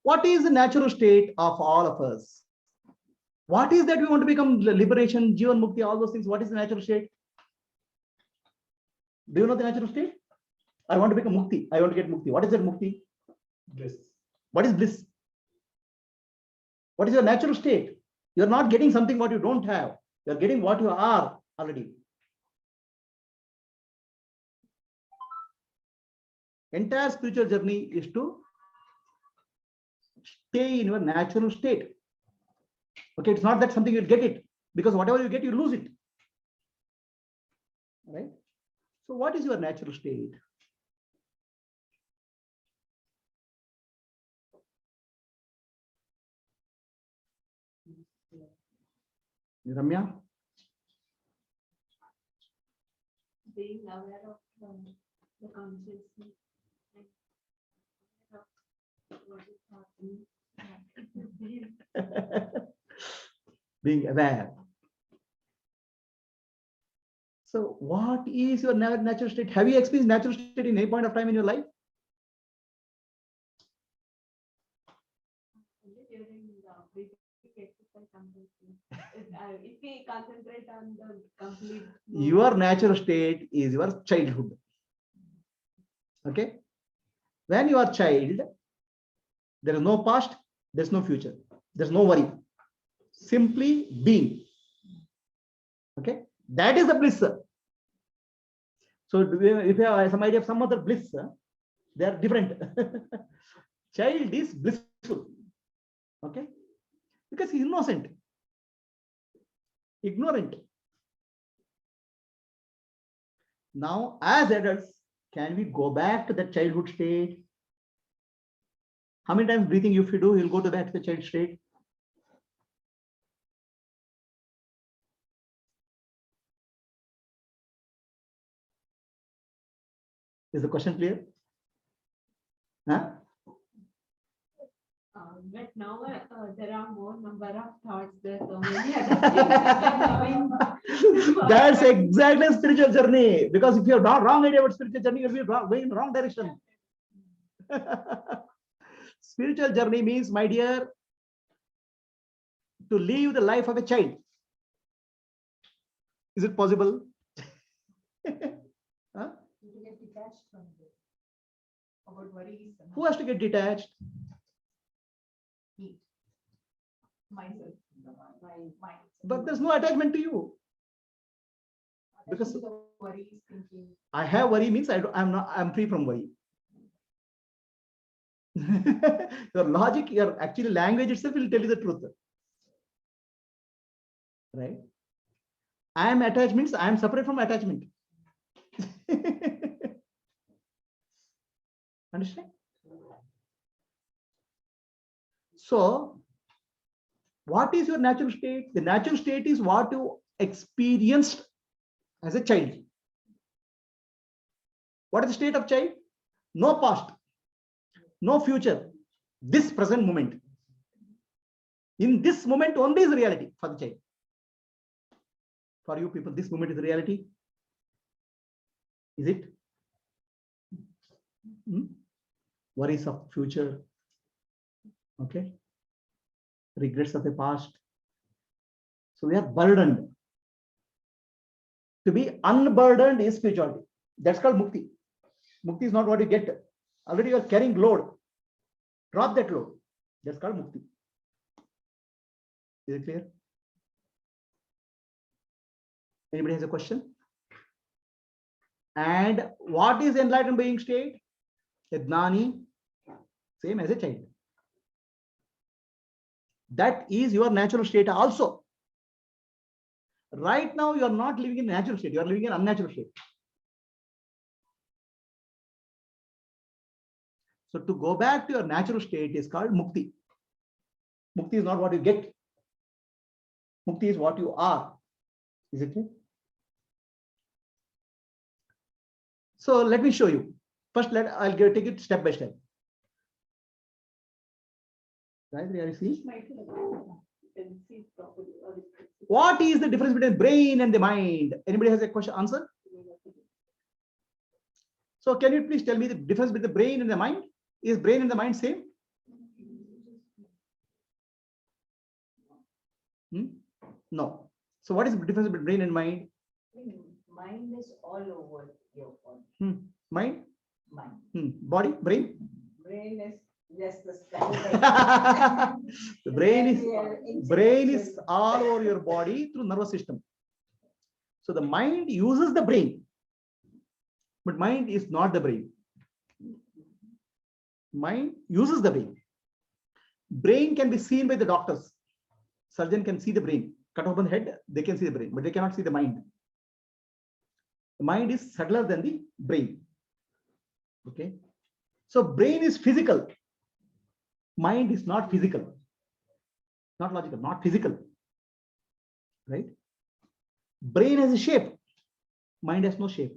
What is the natural state of all of us? What is that we want to become? Liberation, Jivan Mukti, all those things. What is the natural state? Do you know the natural state? I want to become Mukti. I want to get Mukti. What is that Mukti? Bliss. What is bliss? What is your natural state? You are not getting something what you don't have. You are getting what you are already. Entire spiritual journey is to stay in your natural state. Okay, it's not that something you'll get it, because whatever you get, you lose it. Right? So what is your natural state? Ramya? Being aware of the consciousness and what is happening. Being aware. So what is your natural state? Have you experienced natural state in any point of time in your life? During the basic exercise, if we concentrate on the complete. Your natural state is your childhood. Okay? When you are child, there is no past, there is no future, there is no worry. Simply being. Okay? That is the bliss. So if you have some idea of some other bliss, they are different. Child is blissful. Okay? Because he is innocent, ignorant. Now, as adults, can we go back to the childhood state? How many times breathing if you do, you'll go to back to the child state? Is the question clear? Huh? But now there are more number of thoughts. There's so many other things. That's exactly spiritual journey. Because if you have not wrong idea about spiritual journey, you'll be going in the wrong direction. Spiritual journey means, my dear, to live the life of a child. Is it possible? Huh? To get detached from this. About worries. Who has to get detached? Myself. My mind. But there's no attachment to you. Because the worries, thinking. I have worry means I'm free from worry. Your logic, your actually language itself will tell you the truth. Right? I am attached means I am separate from attachment. Understand? So, what is your natural state? The natural state is what you experienced as a child. What is the state of child? No past, no future, this present moment. In this moment only is reality for the child. For you people, this moment is reality. Is it? Worries of future. Okay. Regrets of the past. So we are burdened. To be unburdened is spirituality. That's called mukti. Mukti is not what you get. Already you are carrying load. Drop that load. That's called mukti. Is it clear? Anybody has a question? And what is enlightened being state? A gnani, same as a child. That is your natural state also. Right now, you are not living in natural state. You are living in unnatural state. So to go back to your natural state is called mukti. Mukti is not what you get. Mukti is what you are. Is it clear? So let me show you. First, I'll take it step by step. Right? Are you seeing? What is the difference between brain and the mind? Anybody has a question? Answer? So can you please tell me the difference between the brain and the mind? Is brain and the mind same? No. So what is the difference between brain and mind? Mind is all over your body. Mind? Mind. Body? Brain? Brain is just the sky. The brain is all over your body through nervous system. So the mind uses the brain, but mind is not the brain. Mind uses the brain. Brain can be seen by the doctors. Surgeon can see the brain. Cut open the head, they can see the brain, but they cannot see the mind. The mind is subtler than the brain. Okay. So brain is physical. Mind is not physical. Not logical, not physical. Right? Brain has a shape. Mind has no shape.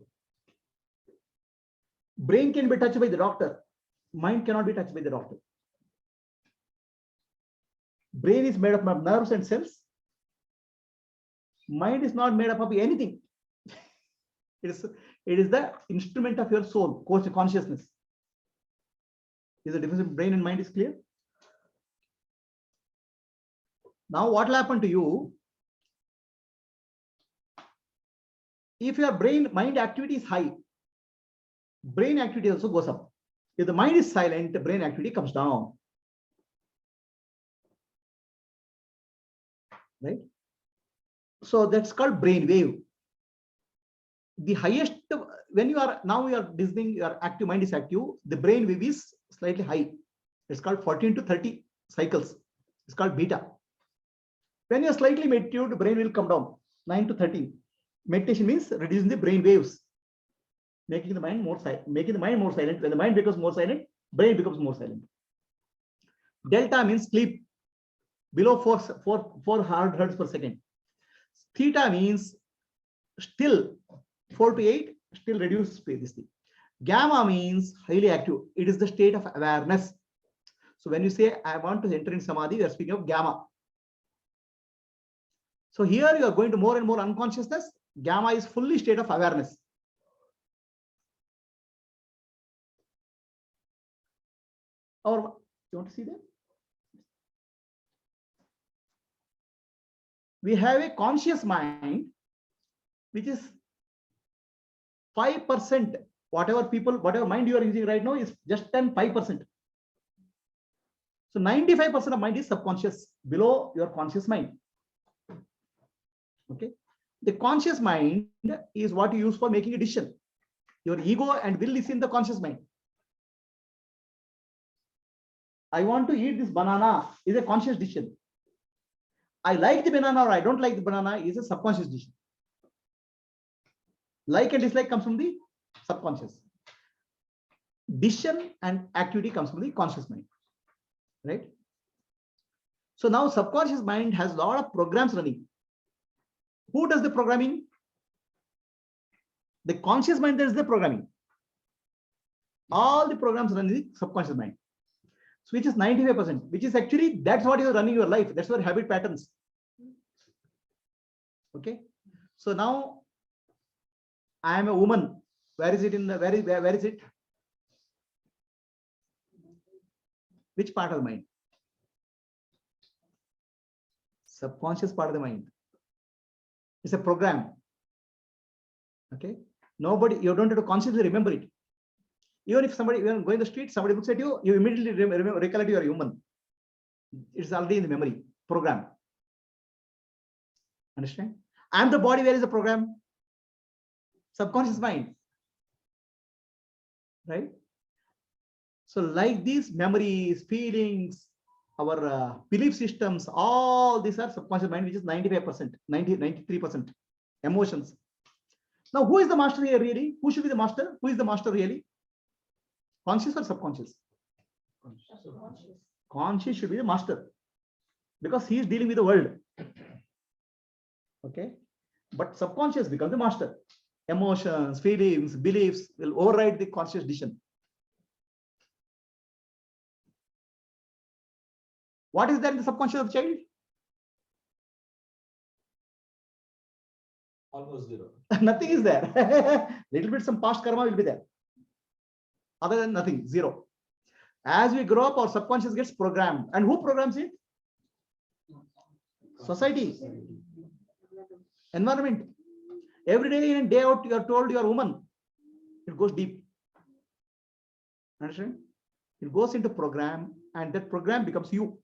Brain can be touched by the doctor. Mind cannot be touched by the doctor. Brain is made up of nerves and cells. Mind is not made up of anything. It is the instrument of your soul, consciousness. Is the difference between brain and mind is clear? Now what will happen to you? If your mind activity is high, brain activity also goes up. If the mind is silent, the brain activity comes down. Right? So that's called brain wave. The highest, when you are listening, your active mind is active, the brain wave is slightly high. It's called 14 to 30 cycles. It's called beta. When you are slightly meditated, the brain will come down 9 to 13. Meditation means reducing the brain waves, making the mind more silent. When the mind becomes more silent, brain becomes more silent. Delta means sleep below 4 hertz per second. Theta means still 4 to 8, still reduced this thing. Gamma means highly active. It is the state of awareness. So when you say I want to enter in samadhi, you are speaking of gamma. So here you are going to more and more unconsciousness. Gamma is fully state of awareness. Or you want to see that? We have a conscious mind, which is 5%. Whatever mind you are using right now is just 5%. So 95% of mind is subconscious, below your conscious mind. Okay. The conscious mind is what you use for making a decision. Your ego and will is in the conscious mind. I want to eat this banana is a conscious decision. I like the banana or I don't like the banana is a subconscious decision. Like and dislike comes from the subconscious. Decision and activity comes from the conscious mind. Right? So now subconscious mind has a lot of programs running. Who does the programming? The conscious mind does the programming. All the programs run in the subconscious mind. So which is 95%, which is actually, that's what you're running your life. That's your habit patterns. Okay. So now I am a woman. Where is it in the, where is it? Which part of the mind? Subconscious part of the mind. It's a program. Okay. Nobody, you don't have to consciously remember it. Even if somebody, when going the street, somebody looks at you, you immediately recollect you are human. It's already in the memory program. Understand? I'm the body. Where is the program? Subconscious mind. Right? So like these memories, feelings, our belief systems, all these are subconscious mind, which is 95%, 93%. Emotions. Now, who is the master here really? Who should be the master? Who is the master really? Conscious or subconscious? Conscious should be the master because he is dealing with the world. Okay. But subconscious becomes the master. Emotions, feelings, beliefs will override the conscious decision. What is there in the subconscious of the child? Almost zero. Nothing is there. Little bit some past karma will be there. Other than nothing, zero. As we grow up, our subconscious gets programmed. And who programs it? Society, environment. Every day in and day out, you are told you are a woman. It goes deep. Understand? It goes into program, and that program becomes you.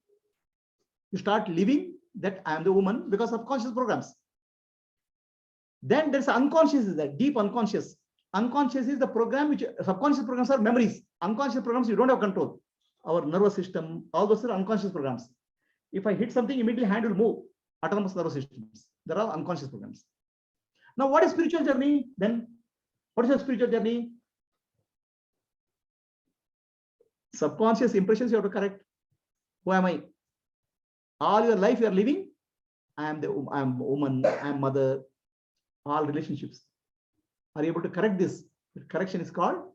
You start living that I am the woman because of conscious programs. Then there's unconscious, is that deep unconscious. Unconscious is the program which subconscious programs are memories. Unconscious programs you don't have control. Our nervous system, all those are unconscious programs. If I hit something, immediately hand will move. Autonomous nervous systems. There are unconscious programs. Now, what is spiritual journey? Then, what is your spiritual journey? Subconscious impressions you have to correct. Who am I? All your life you are living. I am a woman. I am mother. All relationships. Are you able to correct this? The correction is called.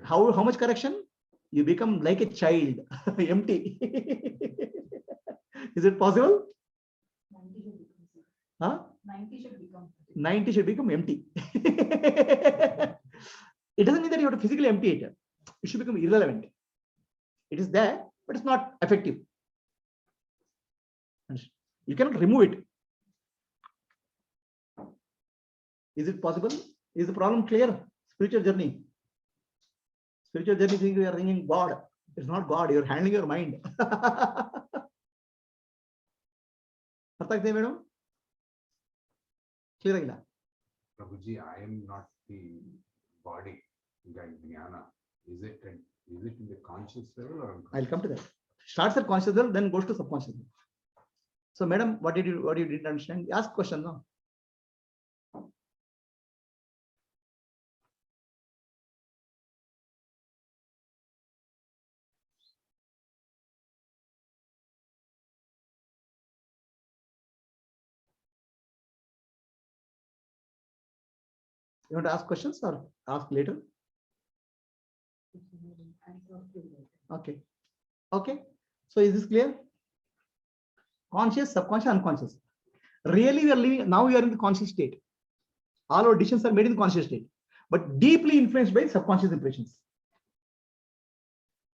How much correction? You become like a child, empty. Is it possible? 90 should become. 90 should become empty. It doesn't mean that you have to physically empty it. It should become irrelevant. It is there, but it's not effective. You cannot remove it. Is it possible? Is the problem clear? Spiritual journey. Spiritual journey thinking you are ringing God. It's not God, you're handling your mind. Madam? Clear? Prabhuji, I am not the body. Jnana. Is it in the conscious level or unconscious? I'll come to that. Starts at conscious level, then goes to subconscious level. So, madam, what you didn't understand? Ask question now. You want to ask questions or ask later? Okay. Okay. So is this clear? Conscious, subconscious, unconscious. Really, we are living now. We are in the conscious state. All our decisions are made in the conscious state, but deeply influenced by subconscious impressions.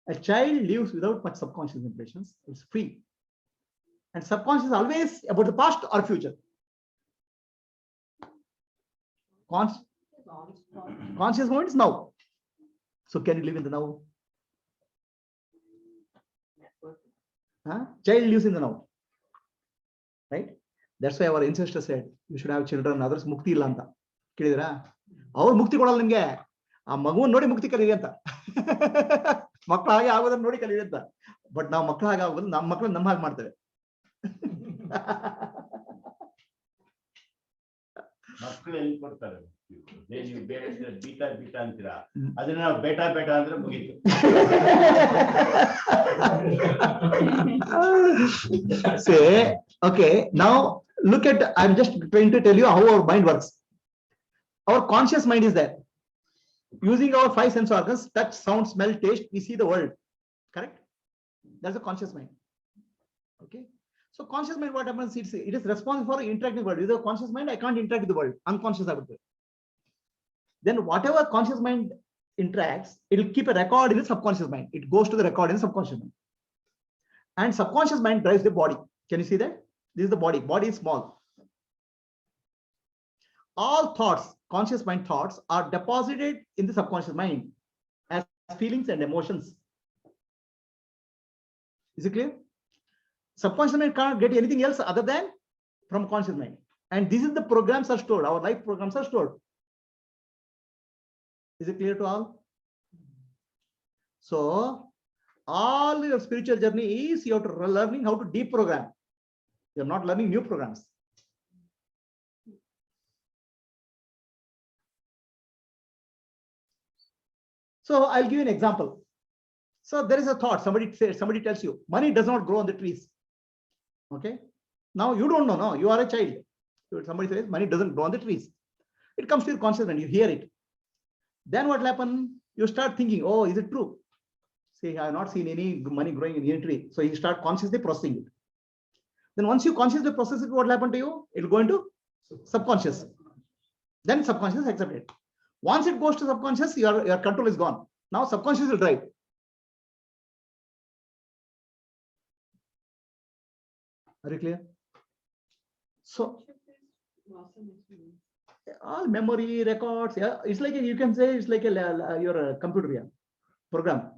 A child lives without much subconscious impressions. It's free. And subconscious is always about the past or future. Conscious moment is now. So can you live in the now? Child lives in the now. Right? That's why our ancestors said you should have children, others mukti illa anta. Kelidira? Avaru mukti kodalla nimge. Aa maguvan nodi mukti kaliri anta. Makkಳು ಹಾಗೆ ಆಗೋದನ್ನ ನೋಡಿ ಕಲಿರಿ ಅಂತ. But ನಾವು ಮಕ್ಕಳು ಹಾಗೆ ಆಗೋದು ನಮ್ಮ ಮಕ್ಕಳು ನಮ್ಮ ಹಾಗೆ ಮಾಡ್ತೇವೆ. ಮಕ್ಕಳು ಎಲ್ಲಿ ಕೊಡ್ತಾರೆ? ನೀವು ಬೇರೆ ಬೀಟಾ ಬೀಟಾ ಅಂತೀರಾ, ಅದನ್ನ ನಾವು ಬೇಟಾ ಬೇಟಾ ಅಂದ್ರೆ ಮುಗೀತು. Say, okay, now look at, I'm just trying to tell you how our mind works. Our conscious mind is there. Using our 5 sense organs, touch, sound, smell, taste, we see the world. Correct? That's a conscious mind. Okay. So conscious mind, what happens? It is responsible for interacting with the world. With a conscious mind, I can't interact with the world. Unconscious I would do. Then whatever conscious mind interacts, it will keep a record in the subconscious mind. It goes to the record in the subconscious mind. And subconscious mind drives the body. Can you see that? This is the body. Body is small. All thoughts, conscious mind thoughts, are deposited in the subconscious mind as feelings and emotions. Is it clear? Subconscious mind can't get anything else other than from conscious mind. And this is the programs are stored. Our life programs are stored. Is it clear to all? So, all your spiritual journey is you have to learning how to deprogram. You're not learning new programs. So I'll give you an example. So there is a thought, somebody tells you, money does not grow on the trees. Okay. Now you don't know, no, you are a child. Somebody says money doesn't grow on the trees. It comes to your consciousness and you hear it. Then what will happen? You start thinking, oh, is it true? See, I have not seen any money growing in any tree. So you start consciously processing it. Then once you consciously process it, what will happen to you? It will go into subconscious. Then subconscious accept it. Once it goes to subconscious, your control is gone. Now subconscious will drive. Are you clear? So Awesome experience. all memory records, yeah, it's like you can say it's like your computer, yeah, program.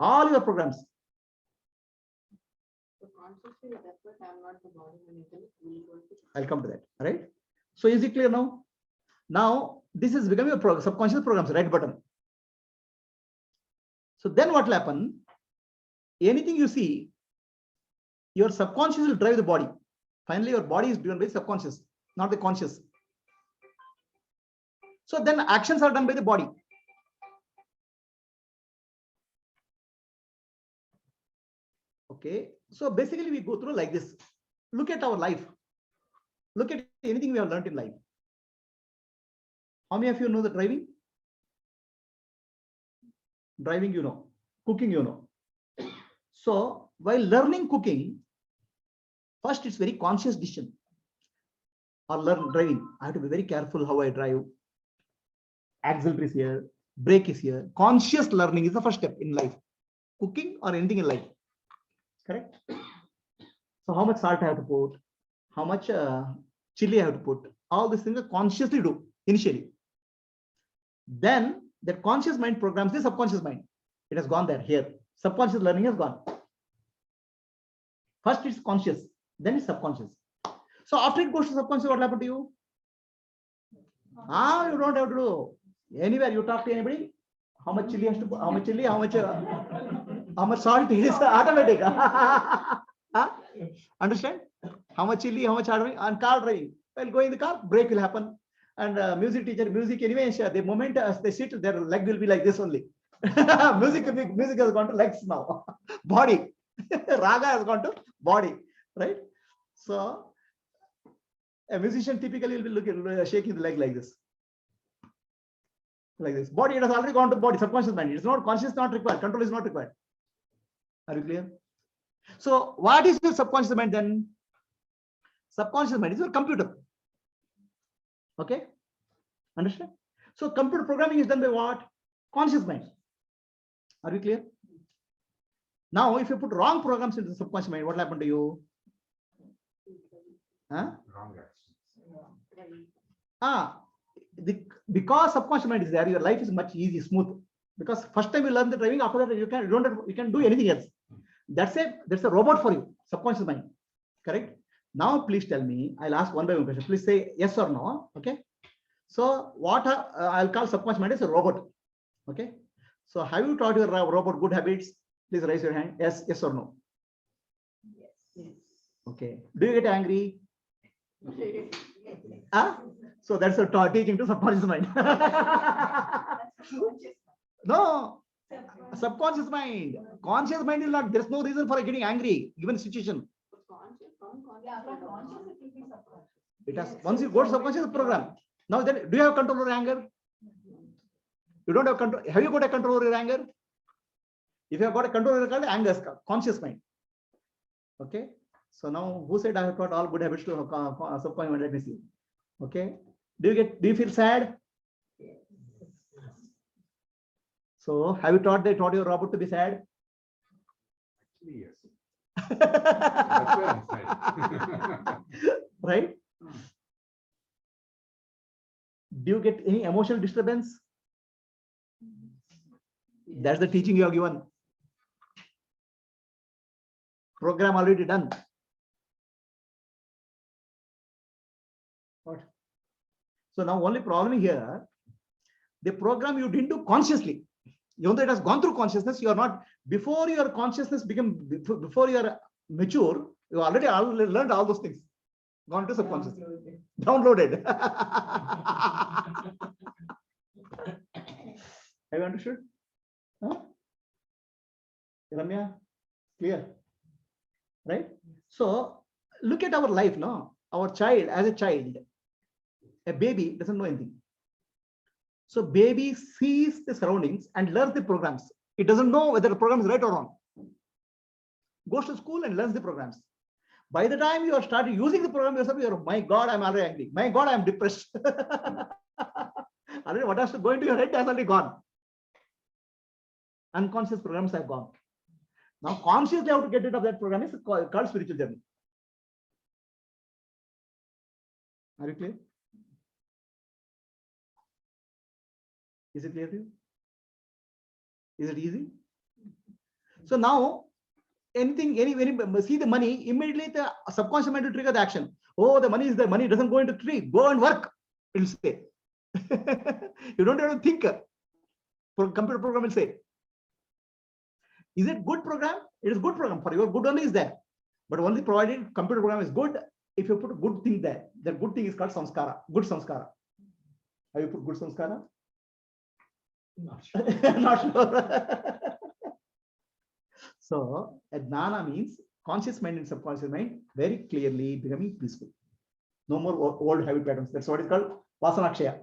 All your programs. So consciously, that's what I'm not the body mentally. I'll come to that. All right. So is it clear now? Now this is becoming a subconscious programs, right button. So then what will happen? Anything you see, your subconscious will drive the body. Finally, your body is driven by subconscious, not the conscious. So then actions are done by the body. Okay. So basically we go through like this. Look at our life. Look at anything we have learned in life. How many of you know the driving? Driving, you know. Cooking, you know. So while learning cooking, first it's very conscious decision. Or learn driving. I have to be very careful how I drive. Accelerator is here, brake is here. Conscious learning is the first step in life. Cooking or anything in life. Correct? So how much salt I have to put, how much chili I have to put, all these things I consciously do initially. Then that conscious mind programs the subconscious mind. It has gone there, here. Subconscious learning has gone. First it's conscious, then it's subconscious. So after it goes to subconscious, what will happen to you? You don't have to do. Anywhere you talk to anybody, how much chili has to put, how much chili, how much salt is automatic. Understand? How much chili, how much automatic, and car driving. While going in the car, brake will happen. And music teacher, music anyway, the moment they sit, their leg will be like this only. music has gone to legs now. Body. Raga has gone to body. Right? So a musician typically will be looking, shaking the leg like this. Like this. Body, it has already gone to body, subconscious mind. It's not conscious, not required. Control is not required. Are you clear? So what is your subconscious mind then? Subconscious mind is your computer. Okay? Understand? So computer programming is done by what? Conscious mind. Are you clear? Now, if you put wrong programs into the subconscious mind, what will happen to you? Huh? Wrong actions. Because subconscious mind is there, your life is much easy, smooth. Because first time you learn the driving, after that you can do anything else. That's a robot for you, subconscious mind. Correct? Now please tell me, I'll ask one by one question. Please say yes or no. Okay. So what I'll call subconscious mind is a robot. Okay. So have you taught your robot good habits? Please raise your hand. Yes or no? Yes. Okay. Do you get angry? So that's a teaching to subconscious mind. No, subconscious mind. Conscious mind is not, there's no reason for getting angry given situation. It has, once you go to subconscious program. Now then, do you have control over anger? You don't have control. Have you got a control over your anger? If you have got a control over your anger, is conscious mind. Okay. So now who said I have taught all good habits to subconscious mind? Let me see. Okay. Do you feel sad? So have you taught your robot to be sad? Actually, yes. That's why I'm sad. Right? Do you get any emotional disturbance? That's the teaching you have given. Program already done. What? So now only problem here, the program you didn't do consciously. Even though it has gone through consciousness, you are not, before your consciousness before you are mature, you already learned all those things. Gone to subconscious. Downloaded. Have you understood? Huh? Ramya, clear? Right? So look at our life now. Our child, as a child, a baby doesn't know anything. So baby sees the surroundings and learns the programs. It doesn't know whether the program is right or wrong. Goes to school and learns the programs. By the time you are starting using the program yourself, you're, my God, I'm already angry. My God, I'm depressed. Already what has to go into your head has already gone. Unconscious programs have gone. Now, consciously how to get rid of that program is called spiritual journey. Are you clear? Is it clear to you? Is it easy? So now, anything, any see the money, immediately the subconscious mind will trigger the action. Oh, the money is there. Money doesn't go into tree. Go and work. It will say. You don't have to think. Computer program will say. Is it good program? It is good program. For your good only is there. But only provided computer program is good, if you put a good thing there, the good thing is called samskara. Good samskara. Have you put good samskara? Not sure. Not sure. So, jnana means conscious mind and subconscious mind very clearly becoming peaceful. No more old habit patterns. That's what is called vasanakshaya.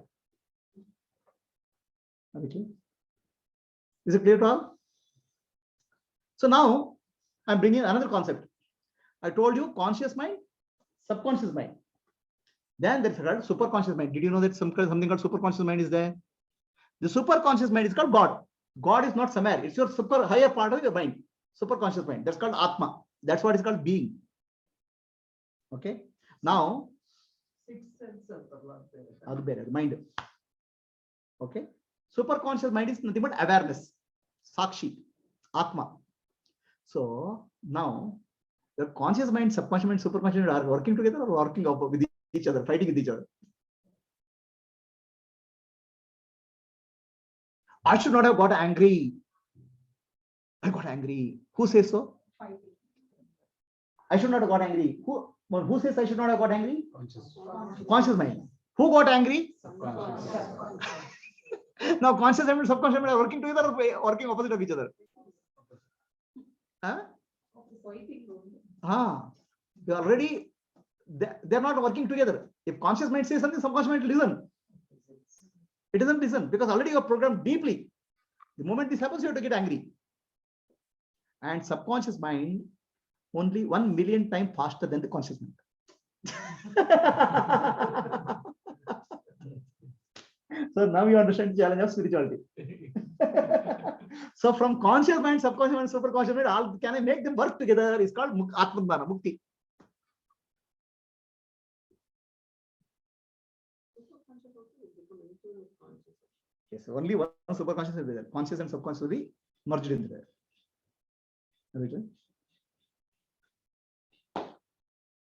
Okay. Is it clear to all? So now I'm bringing another concept. I told you conscious mind, subconscious mind. Then there's called superconscious mind. Did you know that something called superconscious mind is there? The superconscious mind is called God. God is not somewhere. It's your super higher part of your mind. Superconscious mind. That's called Atma. That's what is called being. Okay. Now, mind. Okay. Superconscious mind is nothing but awareness. Sakshi. Atma. So now your conscious mind, subconscious mind, superconscious mind are working together or working with each other, fighting with each other. I should not have got angry. I got angry. Who says so? I should not have got angry. Who says I should not have got angry? Conscious mind. Who got angry? Now conscious mind and subconscious mind are working together or working opposite of each other? Huh? They already, they're not working together. If conscious mind says something, subconscious mind will listen. It doesn't listen because already you are programmed deeply. The moment this happens, you have to get angry. And subconscious mind only 1 million times faster than the conscious mind. So now you understand the challenge of spirituality. So from conscious mind, subconscious mind, superconscious mind, all can I make them work together? It's called Atma Mukti. Yes, only one superconscious will be there. Conscious and subconscious will be merged in there.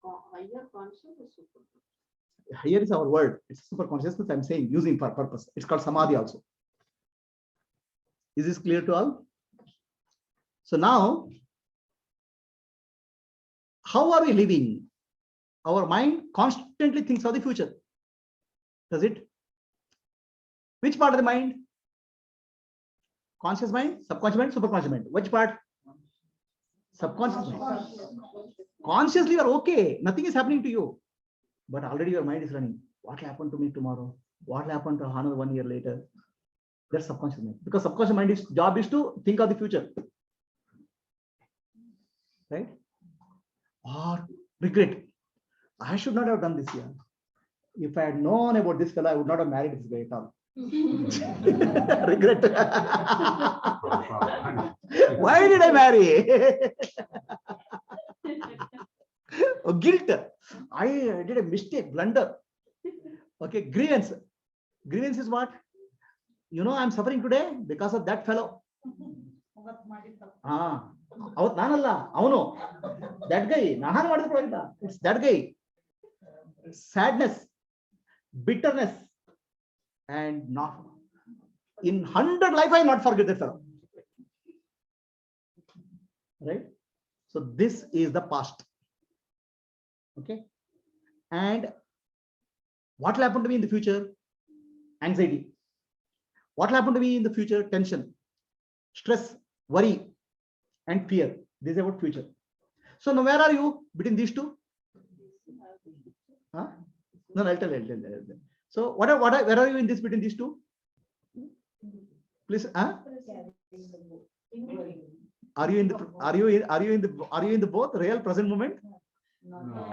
Higher conscious or super? Here is our word. It's super consciousness. I'm saying using for purpose. It's called samadhi also. Is this clear to all? So now, how are we living? Our mind constantly thinks of the future. Does it? Which part of the mind? Conscious mind, subconscious mind, superconscious mind. Which part? Subconscious mind. Consciously you are okay. Nothing is happening to you. But already your mind is running. What will happen to me tomorrow? What will happen to another 1 year later? That's subconscious mind. Because subconscious mind's job is to think of the future. Right? Or regret. I should not have done this year. If I had known about this fellow, I would not have married this guy at all. Regret. Why did I marry? Oh, guilt. I did a mistake, blunder. Okay, grievance. Grievance is what? You know, I'm suffering today because of that fellow. That guy. It's that guy. Sadness, bitterness, and not in 100 life I not forget that fellow. Right? So this is the past. Okay. And what will happen to me in the future? Anxiety. What will happen to me in the future? Tension, stress, worry, and fear. This is about future. So now where are you between these two? Huh? No, I'll tell. So where are you in this between these two? Please, huh? Are you in the both real present moment? No.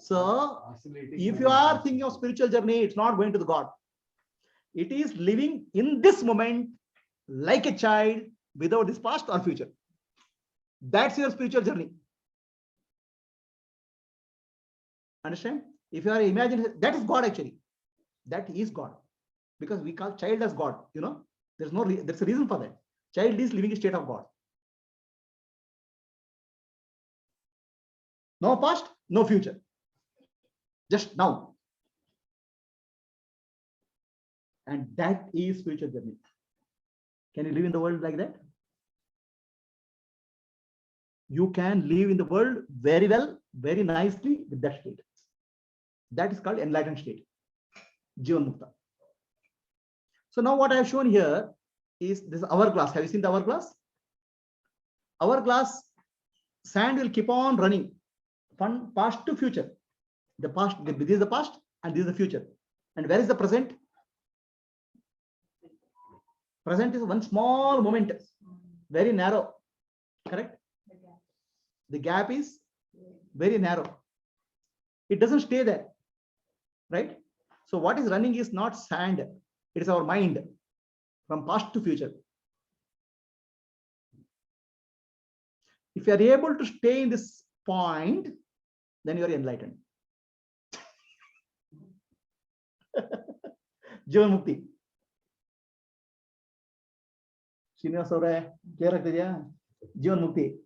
So if you are thinking of spiritual journey, it's not going to the God. It is living in this moment like a child without this past or future. That's your spiritual journey. Understand? If you are imagining, that is God actually. That is God. Because we call child as God. You know, there's a reason for that. Child is living a state of God. No past, no future. Just now. And that is spiritual journey. Can you live in the world like that? You can live in the world very well, very nicely with that state. That is called enlightened state. Jivan Mukta. So now what I have shown here is this hourglass. Have you seen the hourglass? Hourglass, sand will keep on running from past to future. The past, this is the past and this is the future. And where is the present? Present is one small moment, very narrow, correct? The gap is very narrow. It doesn't stay there, right? So what is running is not sand, it is our mind from past to future. If you are able to stay in this point, then you are enlightened. Jivan Mukti. Srinivas avare clear agidya? Jivan Mukti.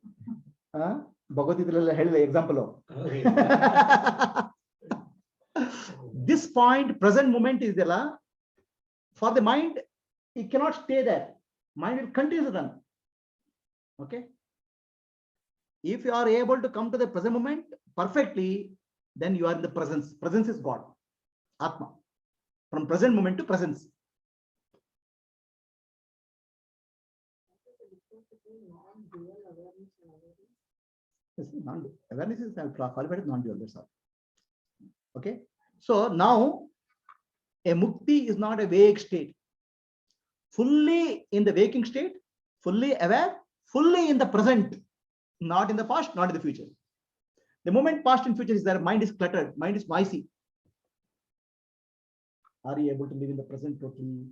Bhagavad-gita ಹೇಳಿದ example. This point, present moment is there. For the mind, it cannot stay there. Mind will continue to run. Okay. If you are able to come to the present moment perfectly, then you are in the presence. Presence is God, Atma. From present moment to presence. Awareness is qualified as non-dual. That's all. Okay. So now a mukti is not a vague state. Fully in the waking state, fully aware, fully in the present, not in the past, not in the future. The moment past and future is there, mind is cluttered, mind is noisy. Are you able to live in the present totally?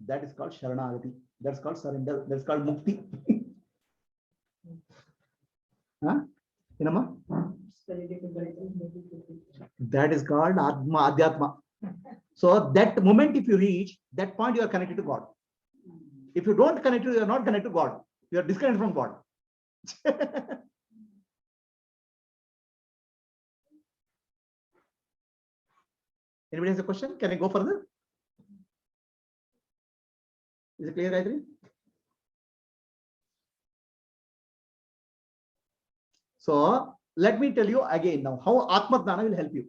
That is called sharanagati. That's called surrender. That's called mukti. Huh? That is called Atma, Adhyatma. So that moment, if you reach that point, you are connected to God. If you don't connect to, you are not connected to God. You are disconnected from God. Anybody has a question? Can I go further? Is it clear, Gayatri? So let me tell you again now how Atma Dhyana will help you.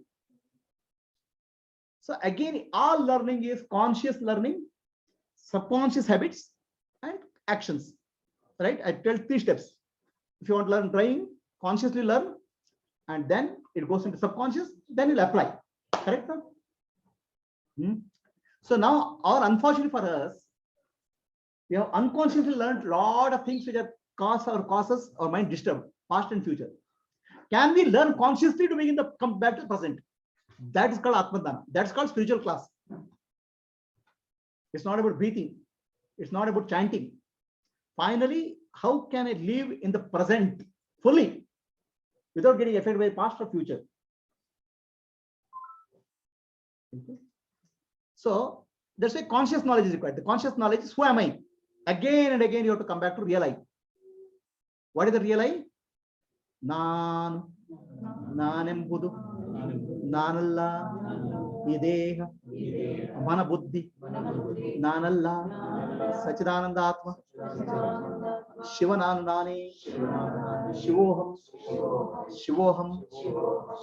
So again, all learning is conscious learning, subconscious habits, and actions. Right? I tell 3 steps. If you want to learn driving, consciously learn, and then it goes into subconscious, then you'll apply. Correct, sir? So now, unfortunately for us, we have unconsciously learned a lot of things which are causes our mind disturbed, past and future. Can we learn consciously to come back to the present? That is called Atma Dhyana. That's called spiritual class. It's not about breathing. It's not about chanting. Finally, how can I live in the present fully without getting affected by past or future? Okay. So that's why conscious knowledge is required. The conscious knowledge is who am I? Again and again, you have to come back to real I. What is the real I? Nanembudu, Nanalla, Ideha, Manabuddhi, Nanalla, Sachidananda Atma, Shivananani, Shivoham, Shivoham,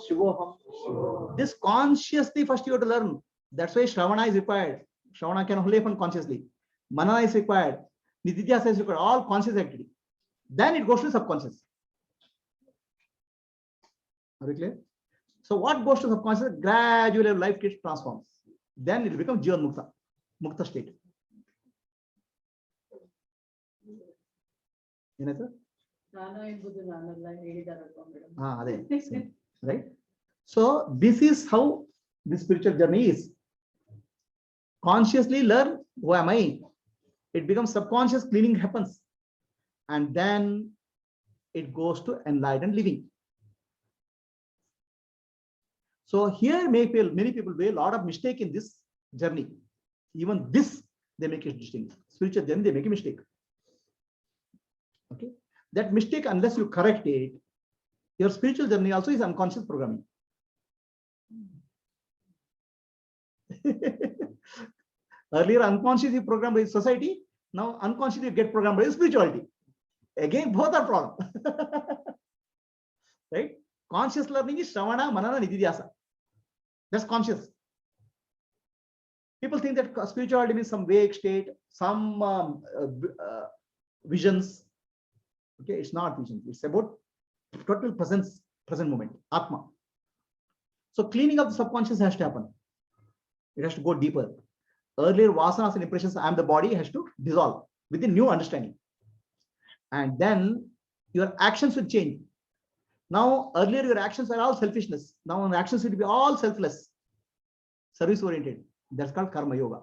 Shivoham. This consciously first you have to learn. That's why Shravana is required. Shravana can only happen consciously. Manana is required. Nididhyasa is required. All conscious activity. Then it goes to subconscious. Are you clear? So what goes to subconscious? Gradually life gets transformed. Then it will become Jivan Mukta, Mukta state. Right? So this is how the spiritual journey is. Consciously learn who am I? it becomes subconscious cleaning happens. And then it goes to enlightened living. So here many people make a lot of mistake in this journey. Even this, they make a mistake. Spiritual journey, they make a mistake. Okay. That mistake, unless you correct it, your spiritual journey also is unconscious programming. Earlier, unconsciously you programmed by society. Now, unconsciously you get programmed by spirituality. Again, both are problem. Right? Conscious learning is Shravana, Manana, Nididhyasa. That's conscious. People think that spirituality means some vague state, some visions. Okay, it's not vision. It's about total presence, present moment, Atma. So cleaning of the subconscious has to happen. It has to go deeper. Earlier vasanas and impressions, I am the body, has to dissolve with a new understanding. And then your actions will change. Now, earlier your actions were all selfishness. Now your actions will be all selfless, service oriented. That's called karma yoga.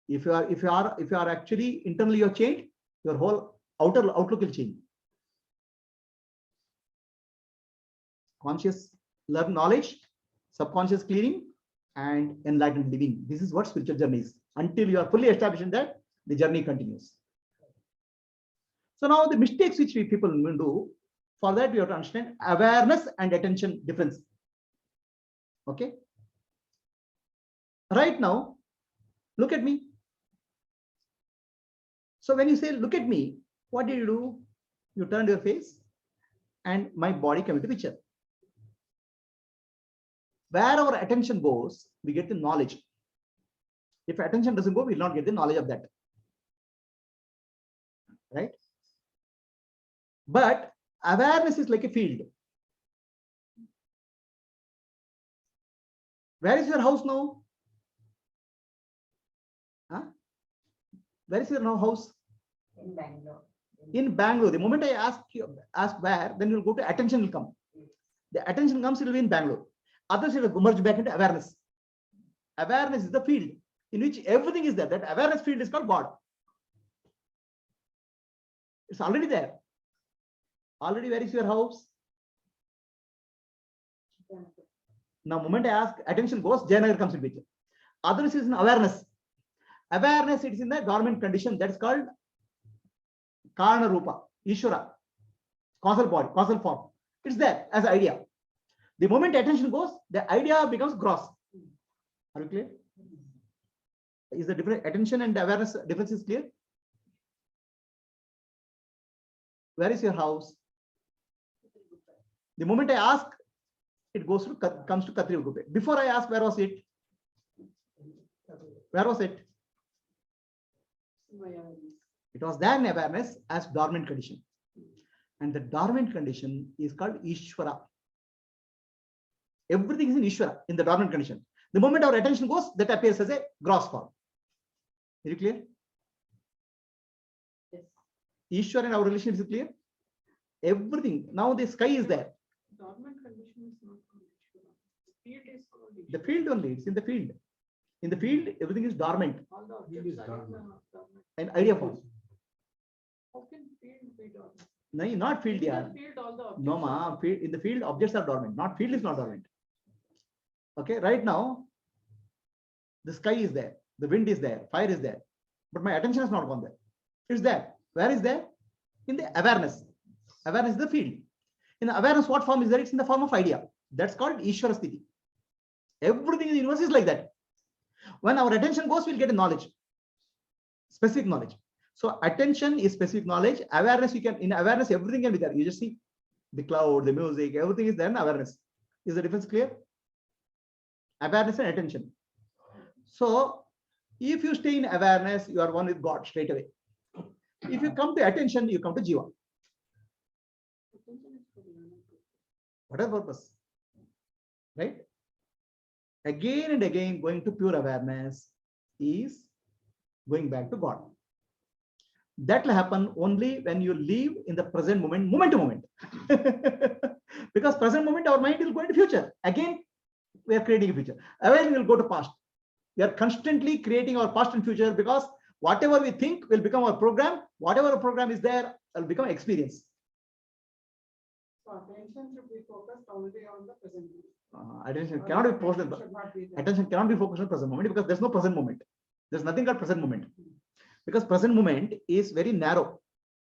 If you are actually internally you're changed, your whole outer outlook will change. Conscious learn knowledge, subconscious cleaning, and enlightened living. This is what spiritual journey is. Until you are fully established in that, the journey continues. So now the mistakes which people will do, for that we have to understand awareness and attention difference. Okay. Right now, look at me. So when you say, look at me, what did you do? You turned your face and my body came into picture. Where our attention goes, we get the knowledge. If attention doesn't go, we will not get the knowledge of that. Right? But awareness is like a field. Where is your house now? Huh? Where is your house? In Bangalore. In Bangalore. The moment I ask where, then you'll go to attention will come. The attention comes, it will be in Bangalore. Others will merge back into awareness. Awareness is the field in which everything is there. That awareness field is called God. It's already there. Already, where is your house? Now, moment I ask, attention goes, Jayanagar comes in picture. Others is in awareness. Awareness, it is in the dormant condition. That's called Karna Rupa, Ishvara, causal body, causal form. It's there as idea. The moment attention goes, the idea becomes gross. Are you clear? Is the difference attention and awareness difference is clear? Where is your house? The moment I ask, it goes to comes to Katri Gupe. Before I ask, where was it? Where was it? It was there in awareness as dormant condition. And the dormant condition is called Ishvara. Everything is in Ishvara, in the dormant condition. The moment our attention goes, that appears as a gross form. Is it clear? Yes. Ishvara and our relation is clear? Everything. Now the sky is there. Dormant condition is not called Ishvara. The field is called Ishvara. The field only, it's in the field. In the field, everything is dormant. All the objects are in the dormant. An idea form. How can field be dormant? No, not field, In yeah. the field, all the objects No, are ma. dormant. Field, in the field, objects are dormant. Not field is not dormant. Okay, right now, the sky is there, the wind is there, fire is there, but my attention has not gone there. It's there. Where is there? In the awareness. Awareness is the field. In the awareness, what form is there? It's in the form of idea. That's called Ishvara Sthiti. Everything in the universe is like that. When our attention goes, we'll get a knowledge, specific knowledge. So attention is specific knowledge. Awareness, you can, in awareness, everything can be there. You just see the cloud, the music, everything is there in awareness. Is the difference clear? Awareness and attention. So if you stay in awareness, you are one with God straight away. If you come to attention, you come to Jiva. Attention is for the learning. What is purpose? Right? Again and again, going to pure awareness is going back to God. That will happen only when you live in the present moment, moment to moment. Because present moment, our mind will go into future. Again, we are creating a future. Again, we will go to past. We are constantly creating our past and future because whatever we think will become our program. Whatever our program is there will become experience. So attention should be focused only on the present. Attention cannot be focused. Should not be there. Attention cannot be focused on present moment because there's no present moment. There's nothing called present moment because present moment is very narrow.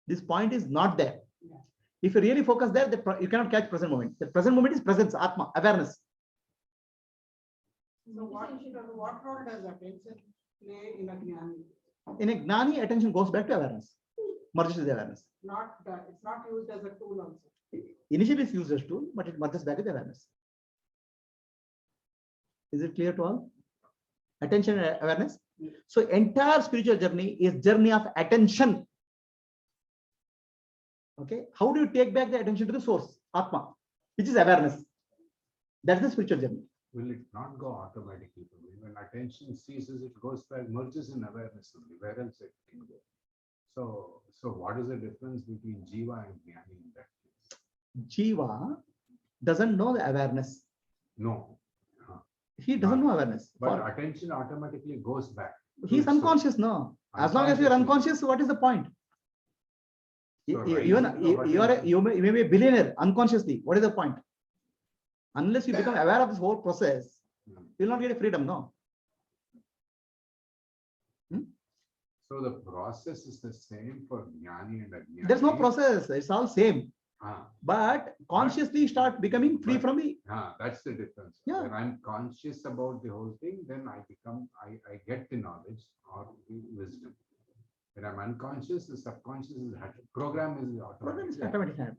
This point is not there. Yeah. If you really focus there, you cannot catch present moment. The present moment is presence, Atma, awareness. So what role does attention play in a jnani? In a gnani, attention goes back to awareness, merges with awareness. It's not used as a tool also. Initially, it's used as tool, but it merges back with awareness. Is it clear to all? Attention and awareness. So entire spiritual journey is journey of attention. Okay, how do you take back the attention to the source, Atma, which is awareness? That's the spiritual journey. Will it not go automatically? When attention ceases, it goes back, merges in awareness only. Where else it can go? So what is the difference between Jiva and Jnani in that case? Jiva doesn't know the awareness. No. He doesn't know awareness. But attention automatically goes back. He's unconscious, no. As long as you're unconscious, what is the point? So You may be a billionaire unconsciously. What is the point? Unless you become aware of this whole process, you will not get a freedom, no. So the process is the same for Jnani and Ajnani. There's no process, it's all same. But consciously start becoming free from the. That's the difference. Yeah. When I'm conscious about the whole thing, then I get the knowledge or the wisdom. When I'm unconscious, the subconscious is program is Program is automatic. automatic.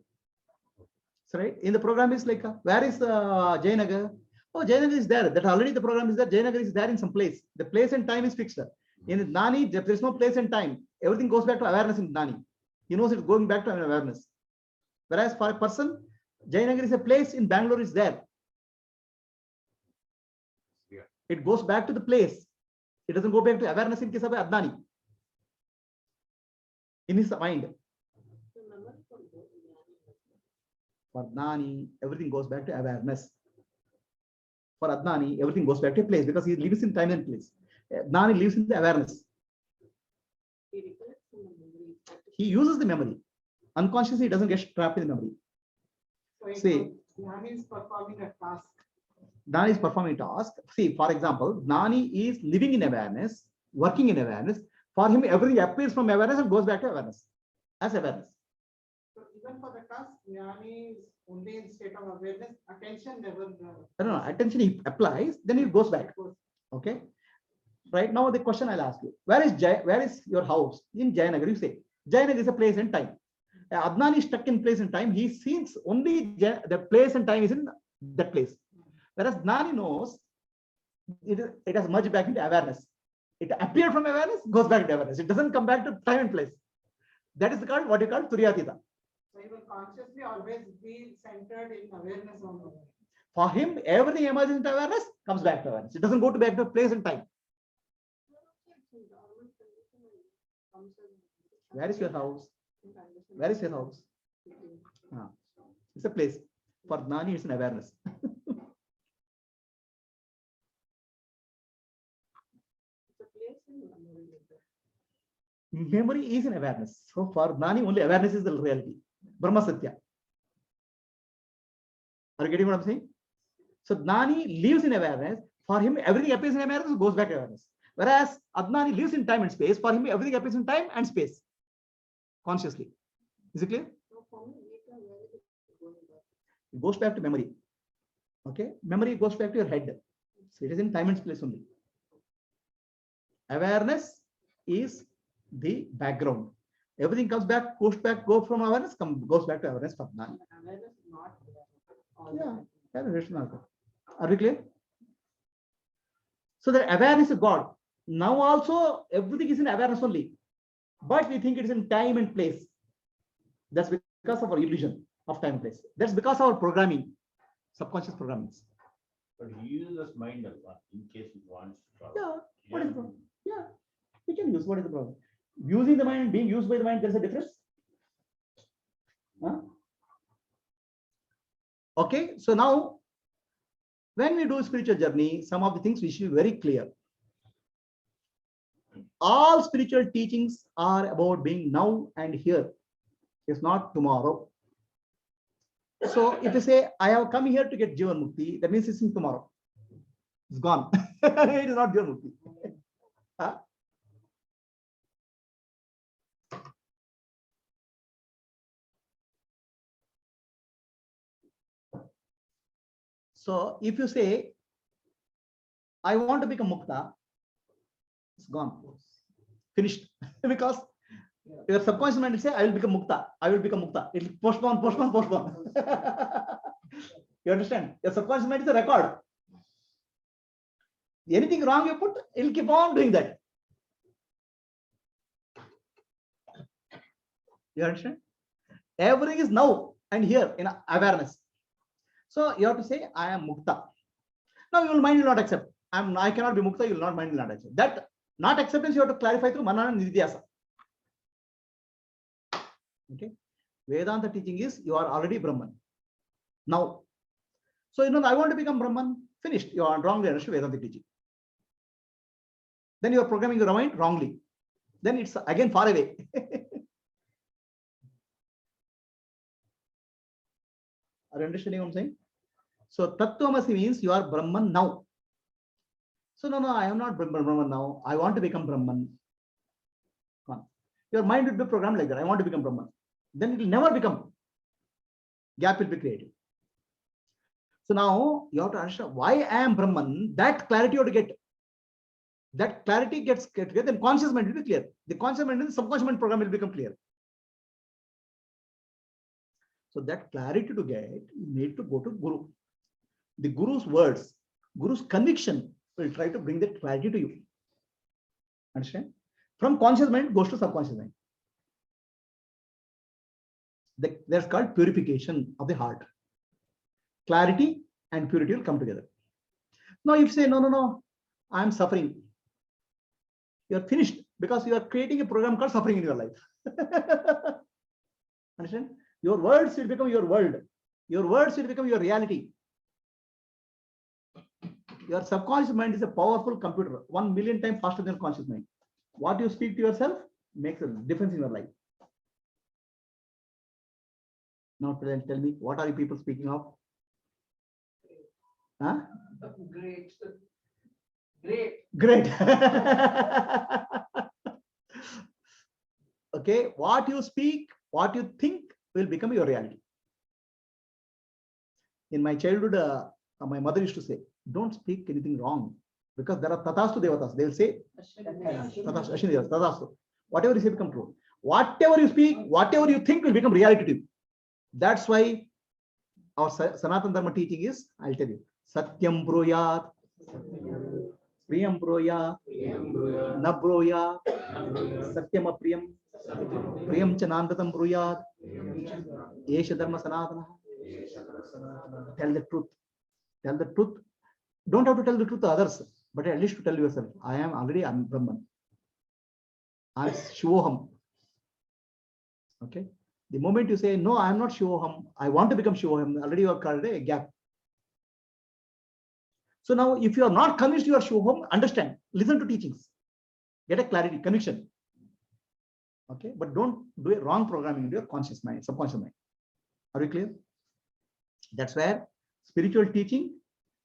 So right, in the program is like, where is Jayanagar? Oh, Jayanagar is there. That already the program is there. Jayanagar is there in some place. The place and time is fixed. In Gnani, there is no place and time. Everything goes back to awareness in Gnani. He knows it's going back to awareness. Whereas for a person, Jayanagar is a place in Bangalore is there. Yeah. It goes back to the place. It doesn't go back to awareness in case of Adnani. In his mind. For Adnani, everything goes back to awareness. For Adnani, everything goes back to a place because he lives in time and place. Adnani lives in the awareness. He uses the memory. Unconsciously, he doesn't get trapped in the memory. So See, jnani is performing a task. Gnani is performing a task. See, for example, Gnani is living in awareness, working in awareness. For him, everything appears from awareness and goes back to awareness as awareness. So even for the task, jnani is only in state of awareness. Attention never. No, attention he applies, then it goes back. Okay. Right now, the question I'll ask you: where is your house in Jayanagar? You say Jayanagar is a place and time. Adnani is stuck in place and time. He sees only the place and time is in that place. Whereas Gnani knows it has merged back into awareness. It appeared from awareness, goes back to awareness. It doesn't come back to time and place. That is called what you call Turyatita. So he will consciously always be centered in awareness only. For him, everything emerges into awareness, comes back to awareness. It doesn't go back to place and time. Where is your house? Where is your house? It's a place. For Gnani, it's an awareness. Memory is an awareness. So for Gnani, only awareness is the reality. Brahma Satya. Are you getting what I'm saying? So Gnani lives in awareness. For him, everything appears in awareness, goes back to awareness. Whereas Adnani lives in time and space. For him, everything appears in time and space. Consciously. Is it clear? It goes back to memory. Okay. Memory goes back to your head. So it is in time and space only. Awareness is the background. Everything comes back, goes from awareness, goes back to awareness for Gnani. Awareness is not Yeah. Are we clear? So the awareness of God. Now also everything is in awareness only. But we think it is in time and place. That's because of our illusion of time and place. That's because of our programming, subconscious programming. But he uses mind a lot in case he wants to talk. Yeah. What is the problem? Yeah. We can use. What is the problem? Using the mind and being used by the mind, there's a difference. Huh? Okay. So now, when we do spiritual journey, some of the things we should be very clear. all spiritual teachings are about being now and here. It's not tomorrow. So if you say, I have come here to get Jivan Mukti, that means it's in tomorrow. It's gone. It is not Jivan Mukti. Huh? So if you say, I want to become Mukta, it's gone. Finished. Because your subconscious mind will say, I will become Mukta. I will become Mukta. It will postpone, postpone, postpone. You understand? Your subconscious mind is a record. Anything wrong you put, it will keep on doing that. You understand? Everything is now and here in awareness. So you have to say, I am Mukta. Now your mind will not accept. I cannot be Mukta, you will not mind will not accept. That not acceptance you have to clarify through Manana and Nidhyasa. Okay. Vedanta teaching is you are already Brahman. Now. So I want to become Brahman. Finished. You are wrongly understood Vedanta teaching. Then you are programming your mind wrongly. Then it's again far away. Are you understanding what I'm saying? So Tattvamasi means you are Brahman now. So no, I am not Brahman now. I want to become Brahman. Your mind will be programmed like that. I want to become Brahman. Then it will never become. Gap will be created. So now you have to understand why I am Brahman. That clarity you have to get. That clarity gets clear, then conscious mind will be clear. The conscious mind and the subconscious mind program will become clear. So that clarity to get, you need to go to Guru. The Guru's words, Guru's conviction will try to bring that clarity to you. Understand? From conscious mind goes to subconscious mind. That's called purification of the heart. Clarity and purity will come together. Now if you say, no, I am suffering. You are finished because you are creating a program called suffering in your life. Understand? Your words will become your world. Your words will become your reality. Your subconscious mind is a powerful computer, 1 million times faster than conscious mind. What you speak to yourself makes a difference in your life. Now tell me, what are you people speaking of? Huh? Great. Okay, what you speak, what you think will become your reality. In my childhood, my mother used to say, don't speak anything wrong, because there are tatastu devatas. They will say, tatastu. Whatever you say become true. Whatever you speak, whatever you think will become reality to you. That's why our Sanatana Dharma teaching is, I'll tell you, Satyam Bruyat, Priyam Bruyat, Na Bruyat, Satyam Apriyam, Priyam Chanandatam Bruyat, Yesha Dharma Sanatana. Tell the truth. Tell the truth. Don't have to tell the truth to others, but at least to tell yourself, I'm Brahman. I'm Shivoham. Okay. The moment you say, no, I'm not Shivoham, I want to become Shivoham, already you have created a gap. So now, if you are not convinced you are Shivoham, understand, listen to teachings, get a clarity, conviction. Okay, but don't do a wrong programming into your conscious mind, subconscious mind. Are we clear? That's where spiritual teaching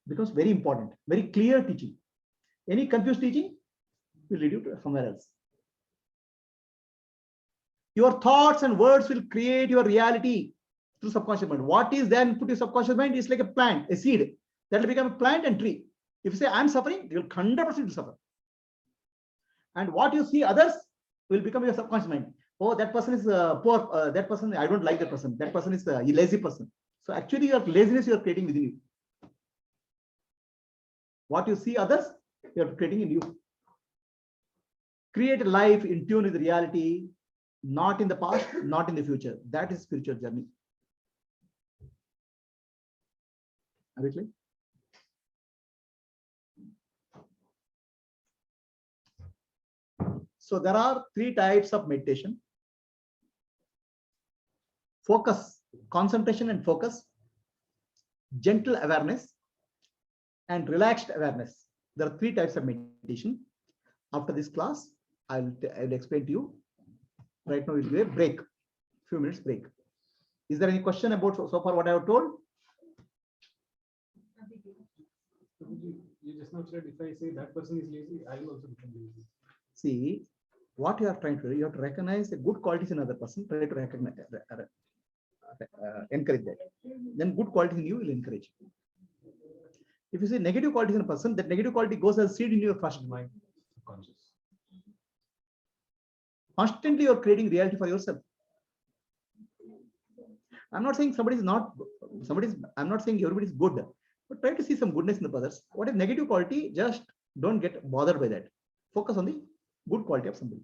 becomes very important, very clear teaching. Any confused teaching will lead you to somewhere else. Your thoughts and words will create your reality through subconscious mind. What is then put in subconscious mind is like a plant, a seed that will become a plant and tree. If you say I'm suffering, you will 100% suffer. And what you see others will become your subconscious mind. Oh, that person is poor. That person, I don't like that person. That person is a lazy person. So actually, your laziness you are creating within you. What you see others, you are creating in you. Create a life in tune with reality, not in the past, not in the future. That is spiritual journey. Are we clear? So there are 3 types of meditation. Focus, concentration and focus, gentle awareness, and relaxed awareness. There are 3 types of meditation. After this class, I'll explain to you. Right now, we'll give a break, few minutes break. Is there any question about so far what I have told? You just now said if I say that person is lazy, I will also become lazy. See, what you are trying to do, you have to recognize the good qualities in another person, try to recognize, encourage that. Then good qualities in you will encourage. If you see negative qualities in a person, that negative quality goes as seed in your first mind. Subconscious. Constantly you're creating reality for yourself. I'm not saying somebody is not, I'm not saying everybody is good, but try to see some goodness in the others. What is negative quality? Just don't get bothered by that. Focus on the good quality of somebody.